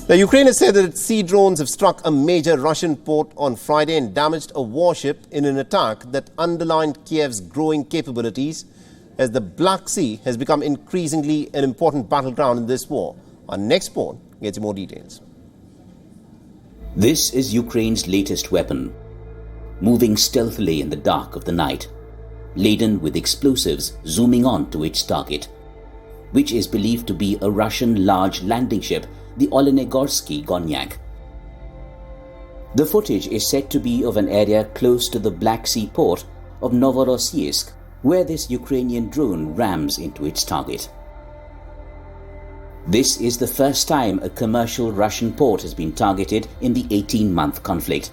Now, Ukraine has said that its sea drones have struck a major Russian port on Friday and damaged a warship in an attack that underlined Kyiv's growing capabilities as the Black Sea has become increasingly an important battleground in this war. Our next report gets you more details. This is Ukraine's latest weapon, moving stealthily in the dark of the night, laden with explosives zooming on to its target, which is believed to be a Russian large landing ship, the Olenegorsky Gonyak. The footage is said to be of an area close to the Black Sea port of Novorossiysk, where this Ukrainian drone rams into its target. This is the first time a commercial Russian port has been targeted in the 18-month conflict.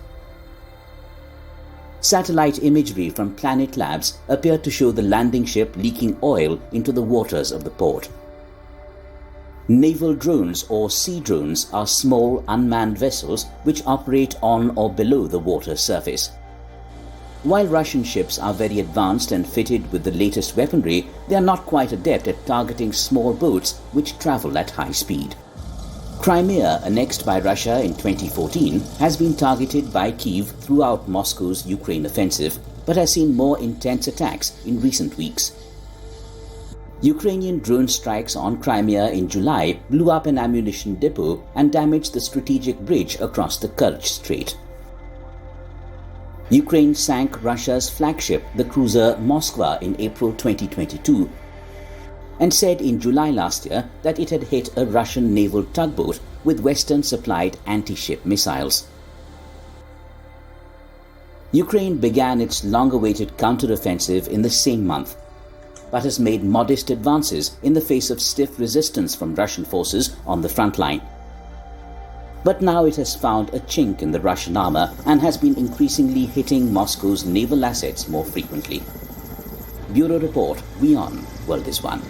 Satellite imagery from Planet Labs appeared to show the landing ship leaking oil into the waters of the port. Naval drones or sea drones are small unmanned vessels which operate on or below the water surface. While Russian ships are very advanced and fitted with the latest weaponry, they are not quite adept at targeting small boats which travel at high speed. Crimea, annexed by Russia in 2014, has been targeted by Kyiv throughout Moscow's Ukraine offensive, but has seen more intense attacks in recent weeks. Ukrainian drone strikes on Crimea in July blew up an ammunition depot and damaged the strategic bridge across the Kerch Strait. Ukraine sank Russia's flagship, the cruiser Moskva, in April 2022 and said in July last year that it had hit a Russian naval tugboat with Western-supplied anti-ship missiles. Ukraine began its long-awaited counter-offensive in the same month, but has made modest advances in the face of stiff resistance from Russian forces on the front line. But now it has found a chink in the Russian armor and has been increasingly hitting Moscow's naval assets more frequently. Bureau Report, WION World is One.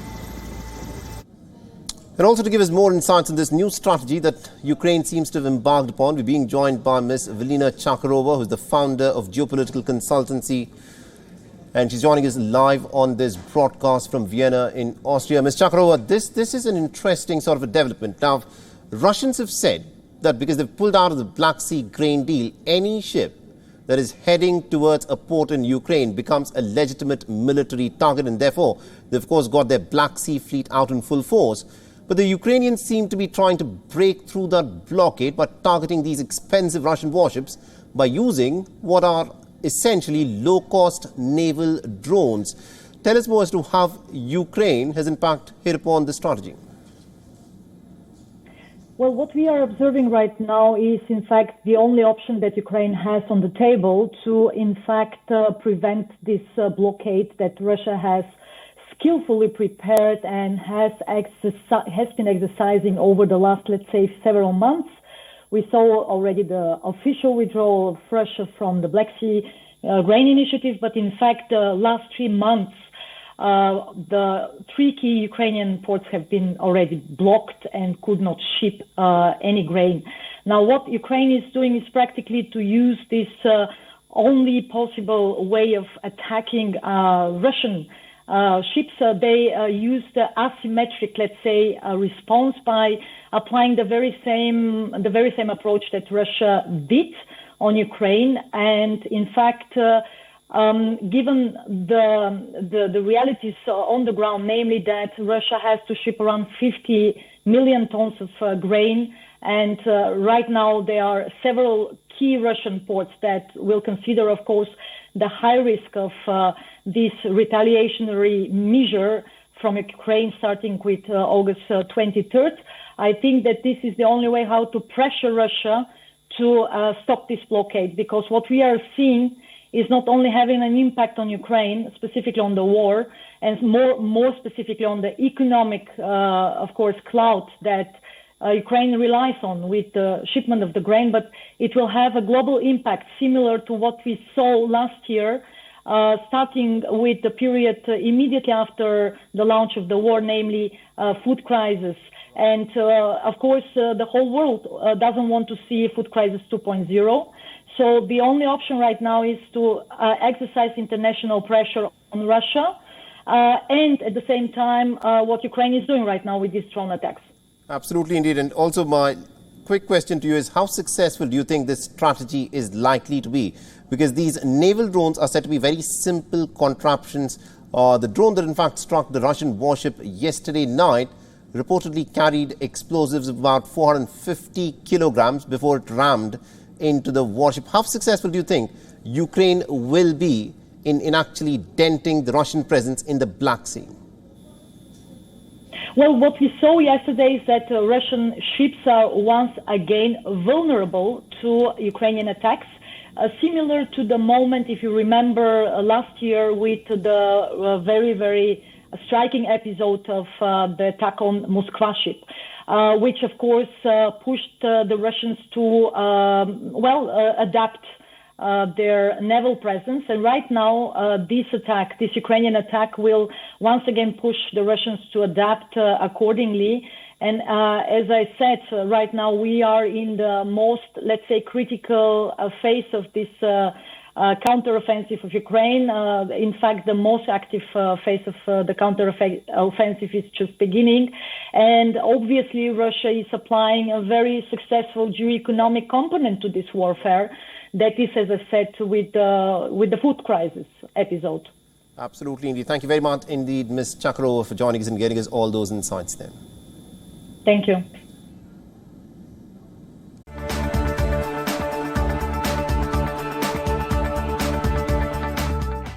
And also to give us more insights on this new strategy that Ukraine seems to have embarked upon, we're being joined by Ms. Velina Chakarova, who's the founder of geopolitical consultancy, and she's joining us live on this broadcast from Vienna in Austria. Ms. Chakarova, this is an interesting sort of a development. Now, Russians have said that because they've pulled out of the Black Sea grain deal, any ship that is heading towards a port in Ukraine becomes a legitimate military target, and therefore they've of course got their Black Sea fleet out in full force. But the Ukrainians seem to be trying to break through that blockade by targeting these expensive Russian warships by using what are essentially low-cost naval drones. Tell us more as to how Ukraine has in fact hit upon this strategy. Well, what we are observing right now is, in fact, the only option that Ukraine has on the table to, in fact, prevent this blockade that Russia has skillfully prepared and has been exercising over the last, let's say, several months. We saw already the official withdrawal of Russia from the Black Sea Grain Initiative, but in fact, the last 3 months, the 3 key Ukrainian ports have been already blocked and could not ship any grain. Now, what Ukraine is doing is practically to use this only possible way of attacking Russian ships. They use the asymmetric, let's say, response by applying the very same approach that Russia did on Ukraine. And in fact, given the realities on the ground, namely that Russia has to ship around 50 million tons of grain, and right now there are several key Russian ports that will consider, of course, the high risk of this retaliatory measure from Ukraine starting with August 23rd. I think that this is the only way how to pressure Russia to stop this blockade, because what we are seeing is not only having an impact on Ukraine, specifically on the war, and more specifically on the economic, of course, clout that Ukraine relies on with the shipment of the grain, but it will have a global impact similar to what we saw last year, starting with the period immediately after the launch of the war, namely food crisis. And of course, the whole world doesn't want to see food crisis 2.0. So the only option right now is to exercise international pressure on Russia, and at the same time, what Ukraine is doing right now with these drone attacks. Absolutely, indeed. And also my quick question to you is, how successful do you think this strategy is likely to be? Because these naval drones are said to be very simple contraptions. The drone that in fact struck the Russian warship yesterday night reportedly carried explosives of about 450 kilograms before it rammed into the warship. How successful do you think Ukraine will be in actually denting the Russian presence in the Black Sea? Well, what we saw yesterday is that Russian ships are once again vulnerable to Ukrainian attacks, similar to the moment, if you remember, last year with the very, very striking episode of the attack on Moskva ship, which of course pushed the Russians to, adapt their naval presence. And right now, this Ukrainian attack will once again push the Russians to adapt accordingly. And as I said, right now we are in the most, let's say, critical phase of this counteroffensive of Ukraine. In fact, the most active phase of the counteroffensive is just beginning. And obviously, Russia is applying a very successful geo-economic component to this warfare. That is, as I said, with the food crisis episode. Absolutely, indeed. Thank you very much indeed, Ms. Chakharova, for joining us and getting us all those insights there. Thank you.